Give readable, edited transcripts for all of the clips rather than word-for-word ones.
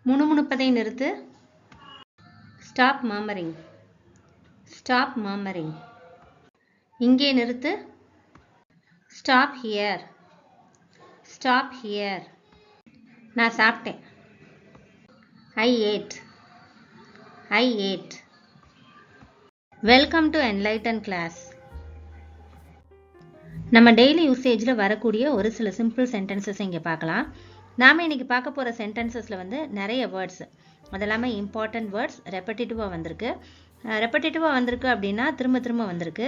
முணுமுணுப்பதை நிறுத்து. Stop murmuring. Stop murmuring. இங்கே நிறுத்து. Stop here. Stop here. நான் சாப்பிட்டேன். I ate. I ate. Welcome to Enlighten class. நம்ம டெய்லி யூசேஜில் வரக்கூடிய ஒரு சில சிம்பிள் சென்டென்சஸ் இங்கே பார்க்கலாம். நாம் இன்றைக்கி பார்க்க போகிற சென்டென்சஸில் வந்து நிறைய வேர்ட்ஸ், அதெல்லாமே இம்பார்ட்டன்ட் வேர்ட்ஸ் ரெப்படேட்டிவாக வந்திருக்கு. ரெப்படேட்டிவாக வந்திருக்கு அப்படின்னா திரும்ப திரும்ப வந்திருக்கு.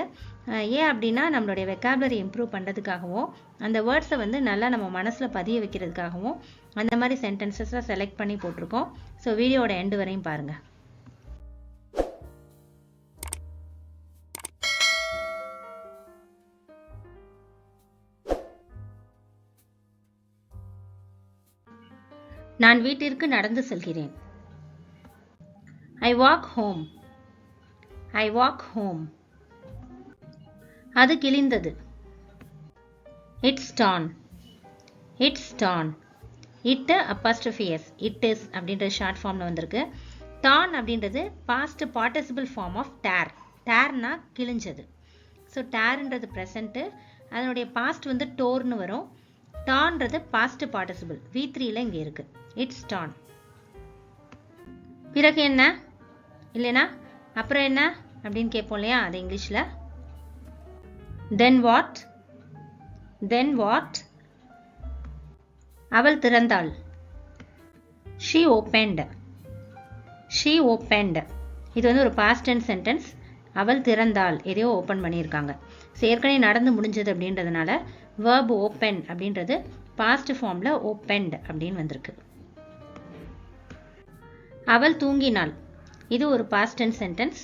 ஏன் அப்படின்னா நம்மளுடைய வெக்காபுலரி இம்ப்ரூவ் பண்ணுறதுக்காகவும் அந்த வேர்ட்ஸை வந்து நல்லா நம்ம மனசில் பதிய வைக்கிறதுக்காகவும் அந்த மாதிரி சென்டென்சஸை செலக்ட் பண்ணி போட்டிருக்கோம். ஸோ வீடியோட எண்டு வரையும் பாருங்கள். நான் வீட்டிற்கு நடந்து செல்கிறேன். I walk home. I walk home. அது கிழிந்தது. It's torn. It's torn. It apostrophe s. It is அப்படின்ற ஷார்ட் ஃபார்மில் வந்திருக்கு. torn அப்படின்றது past participle form of tear. tearனா கிழிஞ்சது. ஸோ tearன்றது ப்ரெசண்ட்டு, அதனுடைய பாஸ்ட் வந்து டோர்னு வரும். tornறது past participle V3ல இங்கே இருக்குது. It's torn. பிறகு என்ன இல்லைனா அப்புறம் என்ன அப்படின்னு கேட்போம் இல்லையா, அது இங்கிலீஷில் then what. then what. அவள் திறந்தாள். she opened. she opened. இது வந்து ஒரு past tense sentence. அவள் திறந்தாள், எதையோ ஓப்பன் பண்ணியிருக்காங்க. ஏற்கனவே நடந்து முடிஞ்சது அப்படின்றதுனால verb open அப்படின்றது past ஃபார்மில் opened அப்படின்னு வந்திருக்கு. அவள் தூங்கினாள், இது ஒரு past tense sentence.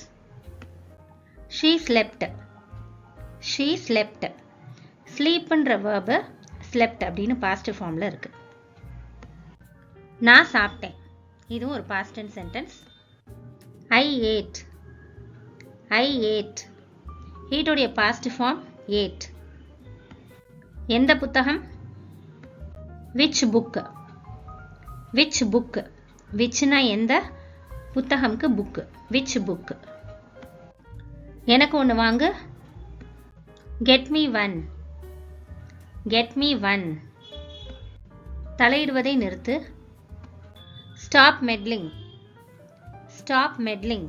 she slept. she slept. sleepன்ற verb slept அப்படின்னு past ஃபார்மில் இருக்கு. நான் சாப்பிட்டேன், இதுவும் ஒரு past tense sentence. I ate. I ate. ஈட்டோடைய past form ate. எந்த புத்தகம்? which book. which book. whichனா எந்த, புத்தகம்க்கு book. which book. எனக்கு ஒன்று வாங்கு. get me one. get me one. தலையிடுவதை நிறுத்து. stop meddling. stop meddling.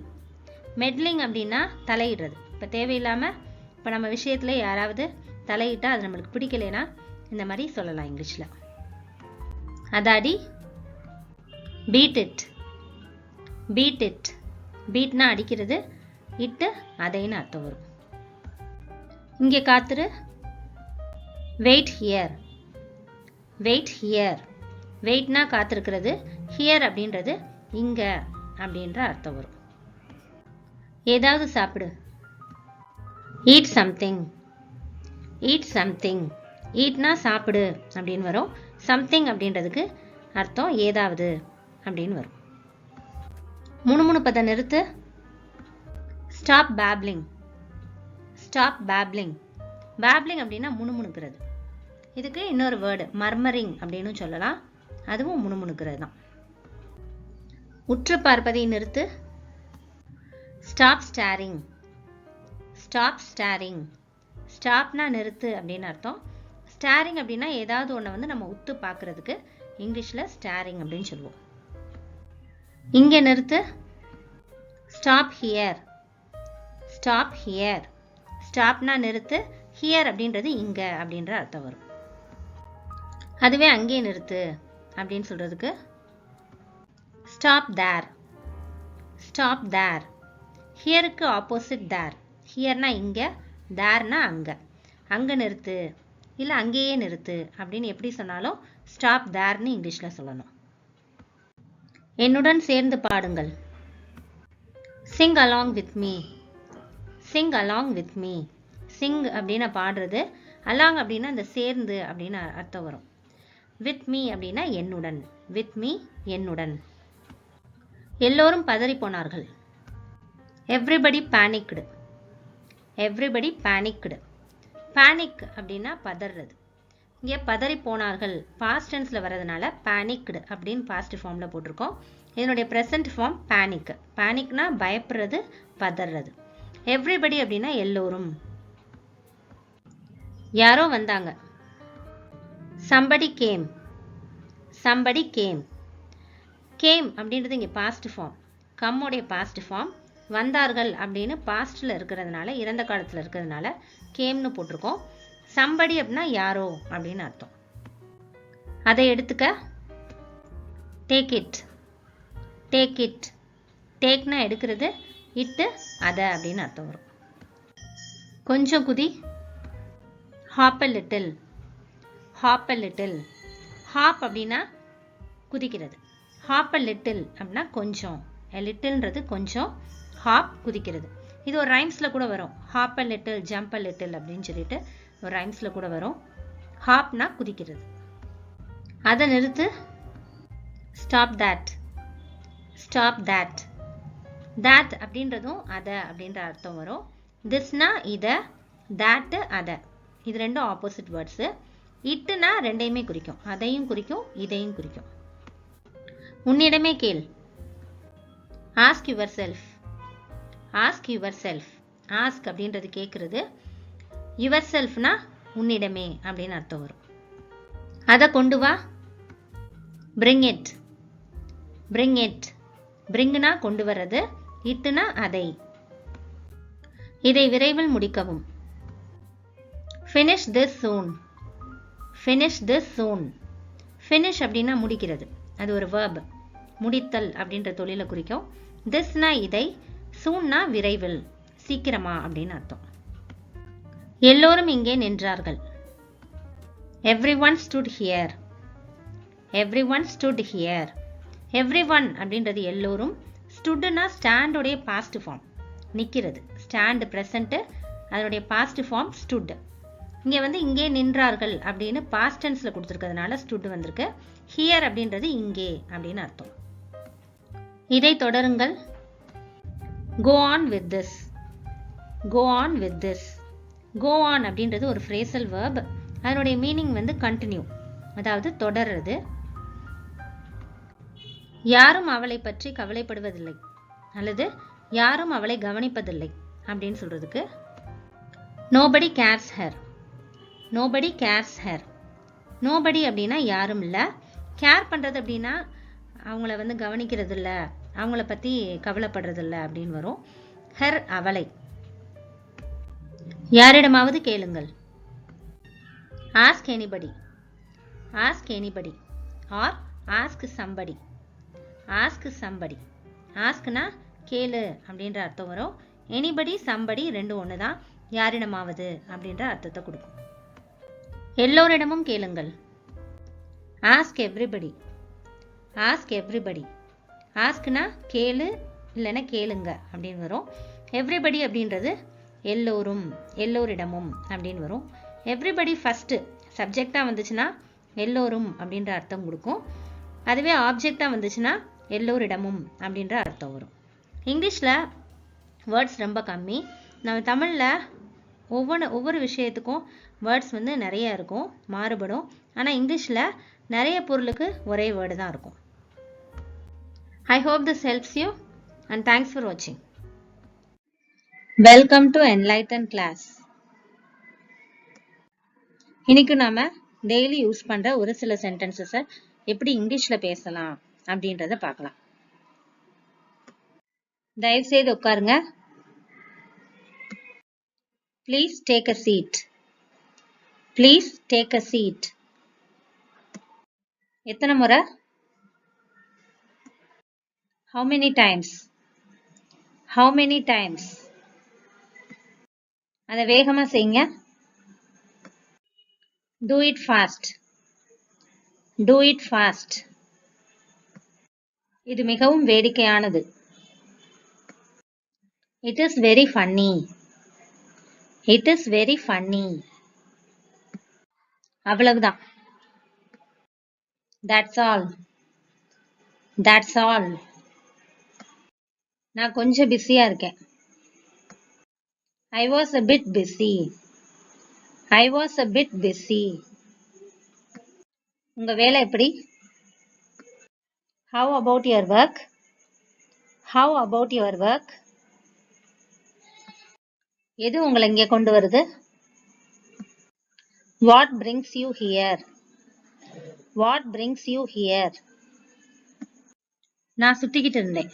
meddling அப்படின்னா தலையிடுறது. இப்போ தேவையில்லாமல் இப்போ நம்ம விஷயத்தில் யாராவது தலையிட்டால் அது நம்மளுக்கு பிடிக்கலைன்னா இந்த மாதிரி சொல்லலாம் இங்கிலீஷில். அதாடி. beat it. beat it. beatனா அடிக்கிறது, இட்டு அதைன்னு அர்த்தம் வரும். இங்கே காத்துரு. wait here. wait here. வெயிட்னா காத்திருக்கிறது, ஹியர் அப்படின்றது இங்கே அப்படின்ற அர்த்தம் வரும். ஏதாவது சாப்பிடு. eat something. eat something. eatனா சாப்பிடு அப்படின்னு வரும். something அப்படின்றதுக்கு அர்த்தம் ஏதாவது அப்படின்னு வரும். முணுமுணுப்பதை நிறுத்து. stop babbling. stop babbling. babbling அப்படின்னா முணுமுணுக்கிறது. இதுக்கு இன்னொரு வேர்டு மர்மரிங் அப்படின்னு சொல்லலாம், அதுவும் முணுமுணுக்கிறது தான். உற்று பார்ப்பதை நிறுத்து. stop staring. stop staring. ஸ்டாப்னா நிறுத்து அப்படின்னு அர்த்தம். ஸ்டாரிங் அப்படின்னா ஏதாவது ஒன்று வந்து நம்ம உத்து பார்க்குறதுக்கு இங்கிலீஷில் ஸ்டாரிங் அப்படின்னு சொல்லுவோம். இங்கே நிறுத்து. Stop here. Stop here. ஸ்டாப்னா நிறுத்து, ஹியர் அப்படின்றது இங்கே அப்படின்ற அர்த்தம் வரும். அதுவே அங்கே நிறுத்து அப்படின்னு சொல்கிறதுக்கு ஸ்டாப் தேர். Stop there. ஹியருக்கு ஆப்போசிட் தேர். ஹியர்னா இங்கே, தேர்னா அங்கே. அங்கே நிறுத்து இல்லை அங்கேயே நிறுத்து அப்படின்னு எப்படி சொன்னாலும் ஸ்டாப் தேர்னு இங்கிலீஷில் சொல்லணும். என்னுடன் சேர்ந்து பாடுங்கள். Singh along with me. Singh along with me. Singh அப்படின்னா பாடுறது, அலாங் அப்படின்னா அந்த சேர்ந்து அப்படின்னு அர்த்தம் வரும். வித் மீ அப்படின்னா என்னுடன். வித் மீ என்னுடன். எல்லோரும் பதறி போனார்கள். எவ்ரிபடி பேனிக்டு. எவ்ரிபடி பேனிக்டு. பேனிக் அப்படின்னா பதறது. இங்கே பதறி போனார்கள் பாஸ்ட் டென்ஸில் வரதுனால பேனிக்டு அப்படின்னு பாஸ்ட் ஃபார்மில் போட்டிருக்கோம். இதனுடைய ப்ரெசன்ட் ஃபார்ம் பேனிக். பேனிக்னா பயப்படுறது, பதறது. எவ்ரிபடி அப்படின்னா எல்லோரும். யாரோ வந்தாங்க. somebody came. somebody came. came அப்படின்றது இங்கே பாஸ்ட் ஃபார்ம். கம்முடைய பாஸ்ட் ஃபார்ம். வந்தார்கள் அப்படின்னு பாஸ்டில் இருக்கிறதுனால, இறந்த காலத்தில் இருக்கிறதுனால கேம்னு போட்டிருக்கோம். somebody அப்படின்னா யாரோ அப்படின்னு அர்த்தம். அதை எடுத்துக்க. take it. take it. டேக்னா எடுக்கிறது, இட்டு அதை அப்படின்னு அர்த்தம் வரும். கொஞ்சம் குதி. hop a little. hop a little. hop அப்படின்னா குதிக்கிறது. hop a little அப்படின்னா கொஞ்சம். a littleன்றது கொஞ்சம், hop குதிக்கிறது. இது ஒரு ரைம்ஸில் கூட வரும். hop a little, jump a little அப்படின்னு சொல்லிட்டு ஒரு ரைம்ஸில் கூட வரும். hopனா குதிக்கிறது. அதை நிறுத்து. stop that. stop that. that அப்படின்றதும் அதை அப்படின்ற அர்த்தம் வரும். thisனா இதை, that அதை. இது ரெண்டும் ஆப்போசிட் வேர்ட்ஸு. இட்டுனா ரெண்டையுமே குறிக்கும். அதையும் குறிக்கும், இதையும் குறிக்கும். உன்னிடமே கேள். ask yourself. ask yourself. ask அப்படின்றது கேட்குறது. yourselfனா உன்னிடமே அப்படின்னு அர்த்தம் வரும். அதை கொண்டு வா. bring it. bring it. bringனா கொண்டு வர்றது, இட்டுனா அதை. இதை விரைவில் முடிக்கவும். finish this soon. finish this soon. finish அப்படின்னா முடிக்கிறது. அது ஒரு verb. முடித்தல் அப்படின்ற தொழிலை குறிக்கும். thisனா இதை, soonனா விரைவில், சீக்கிரமா அப்படின்னு அர்த்தம். எல்லோரும் இங்கே நின்றார்கள். everyone stood here. everyone stood here. everyone அப்படின்றது எல்லோரும். ஸ்டுட்னா ஸ்டாண்டோடைய பாஸ்ட் ஃபார்ம், நிற்கிறது. ஸ்டாண்ட் ப்ரெசண்ட்டு, அதனுடைய பாஸ்ட் ஃபார்ம் ஸ்டுட். இங்கே வந்து இங்கே நின்றார்கள் அப்படின்னு பாஸ்ட் டென்ஸில் கொடுத்துருக்கிறதுனால ஸ்டுட் வந்திருக்கு. ஹியர் அப்படின்றது இங்கே அப்படின்னு அர்த்தம். இதை தொடருங்கள். go on with this. go on with this. go on அப்படின்றது ஒரு ஃப்ரேசல் verb. அதனுடைய மீனிங் வந்து கண்டினியூ, அதாவது தொடர்றது. யாரும் அவளை பற்றி கவலைப்படுவதில்லை அல்லது யாரும் அவளை கவனிப்பதில்லை அப்படின்னு சொல்றதுக்கு nobody cares her. nobody cares her. nobody அப்படின்னா யாரும் இல்லை. கேர் பண்ணுறது அப்படின்னா அவங்கள வந்து கவனிக்கிறது இல்லை, அவங்கள பற்றி கவலைப்படுறது இல்லை அப்படின்னு வரும். ஹர் அவளை. யாரிடமாவது கேளுங்கள். ask anybody. ask anybody or ask somebody. ask somebody. askனா கேளு அப்படின்ற அர்த்தம் வரும். anybody, somebody ரெண்டும் ஒன்று தான். யாரிடமாவது அப்படின்ற அர்த்தத்தை கொடுக்கும். எல்லோரிடமும் கேளுங்கள். ask everybody. ask everybody. askனா கேளு இல்லைன்னா கேளுங்க அப்படின்னு வரும். everybody அப்படின்றது எல்லோரும், எல்லோரிடமும் அப்படின்னு வரும். everybody ஃபஸ்ட்டு சப்ஜெக்டாக வந்துச்சுன்னா எல்லோரும் அப்படின்ற அர்த்தம் கொடுக்கும். அதுவே ஆப்ஜெக்டாக வந்துச்சுன்னா எல்லோரிடமும் அப்படின்ற அர்த்தம் வரும். இங்கிலீஷில் வேர்ட்ஸ் ரொம்ப கம்மி. நம்ம தமிழில் ஒவ்வொரு விஷயத்துக்கும் வேர்ட்ஸ் வந்து நிறைய இருக்கும், மாறுபடும். ஆனால் இங்கிலீஷில் நிறைய பொருளுக்கு ஒரே வேர்டு தான் இருக்கும். I hope this helps you and thanks for வாட்சிங். Welcome to Enlighten class. இன்னைக்கு நாம டெய்லி யூஸ் பண்ற ஒரு சில சென்டென்சஸை எப்படி இங்கிலீஷில் பேசலாம் அப்படின்றத பார்க்கலாம். தயவு செய்து உட்காருங்க. Please take a seat. Please take a seat. எத்தனை முறை? how many times? how many times? அதை வேகமா செய்யுங்க. do it fast. do it fast. இது மிகவும் வேடிக்கையானது. it is very funny. it is very funny. அவ்வளவுதான். that's all. that's all. நான் கொஞ்சம் பிஸியா இருக்கேன். I was a bit busy. I was a bit busy. உங்க வேலை எப்படி? How about your work? How about your work? எது உங்களை இங்கே கொண்டு வருது? What brings you here? What brings you here? நான் சுத்திக்கிட்டு இருந்தேன்.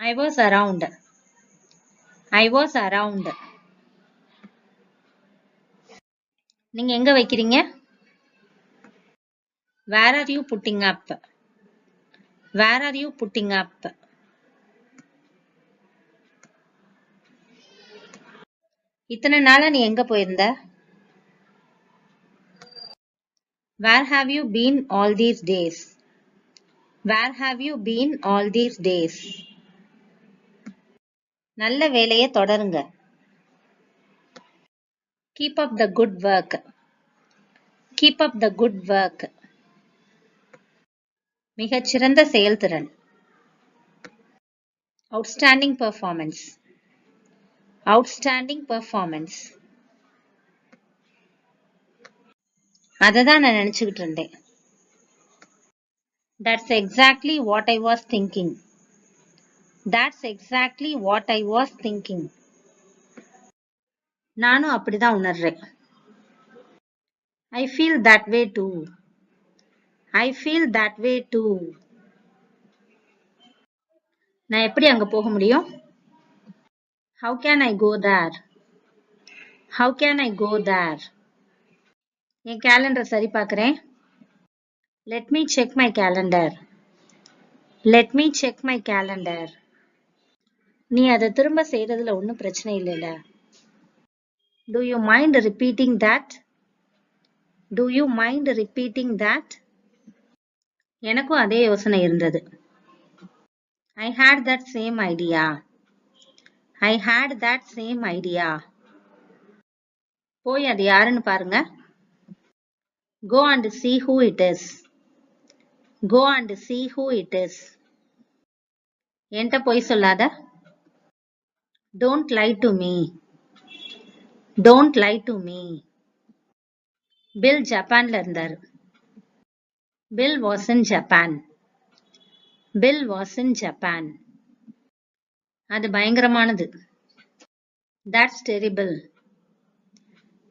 I was around. I was around. நீங்க எங்க வைக்கிறீங்க? Where are you putting up? Where are you putting up? இத்தனை நாளா நீ எங்க போயிருந்த? Where have you been all these days? Where have you been all these days? நல்ல வேலையை தொடருங்க. Keep up the good work. Keep up the good work. மிகச்சிறந்த செயல்திறன். Outstanding performance. Outstanding performance. அததான் நான் நினைச்சுக்கிட்டு இருந்தேன். That's exactly what I was thinking. That's exactly what I was thinking. நானும் அப்படிதான் உணர்றேன். I feel that way too. I feel that way too. நான் எப்படி அங்க போக முடியும்? How can I go there? How can I go there? N calendar சரி பார்க்கிறேன். Let me check my calendar. Let me check my calendar. நீ அதை திரும்ப செய்யறதுல ஒன்றும் பிரச்சனை இல்லைல்ல? Do you mind repeating that? Do you mind repeating that? எனக்கும் அதே யோசனை இருந்தது. I had that same idea. I had that same idea. போய் அது யாருன்னு பாருங்க. Go and see who it is. Go and see who it is. என்கிட்ட போய் சொல்லாத. Don't lie to me. Don't lie to me. Bill ஜப்பான்ல இருந்தாரு. Bill was in Japan. Bill was in Japan. அது பயங்கரமானது. That's terrible.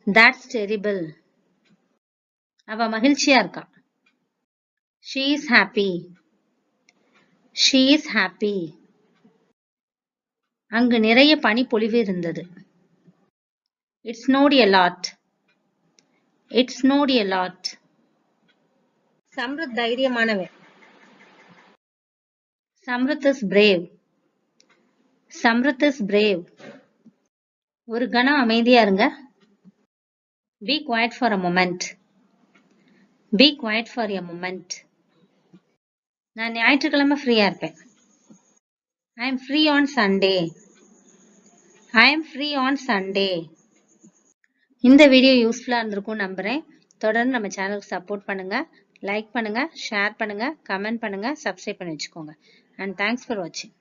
That's terrible. அவ மகிழ்ச்சியா இருக்கா. She is happy. She is happy. அங்கு நிறைய பனிப்பொழிவு இருந்தது. It snowed a lot. It snowed a lot. Samruth தைரியமானவன். Samruth is brave. Samruth is brave. ஒரு கணம் அமைதியா இருங்க. Be quiet for a moment. Be quiet for a moment. நான் ஞாயிற்றுக்கிழமை ஃப்ரீயா இருப்பேன். I am free on Sunday. I am free on Sunday. இந்த video யூஸ்ஃபுல்லா இருந்திருக்கும் நம்புறேன். தொடர்ந்து நம்ம சேனலுக்கு சப்போர்ட் பண்ணுங்க, லைக் பண்ணுங்க, ஷேர் பண்ணுங்க, கமெண்ட் பண்ணுங்க, சப்ஸ்கிரைப் பண்ணி வச்சுக்கோங்க. And thanks for watching.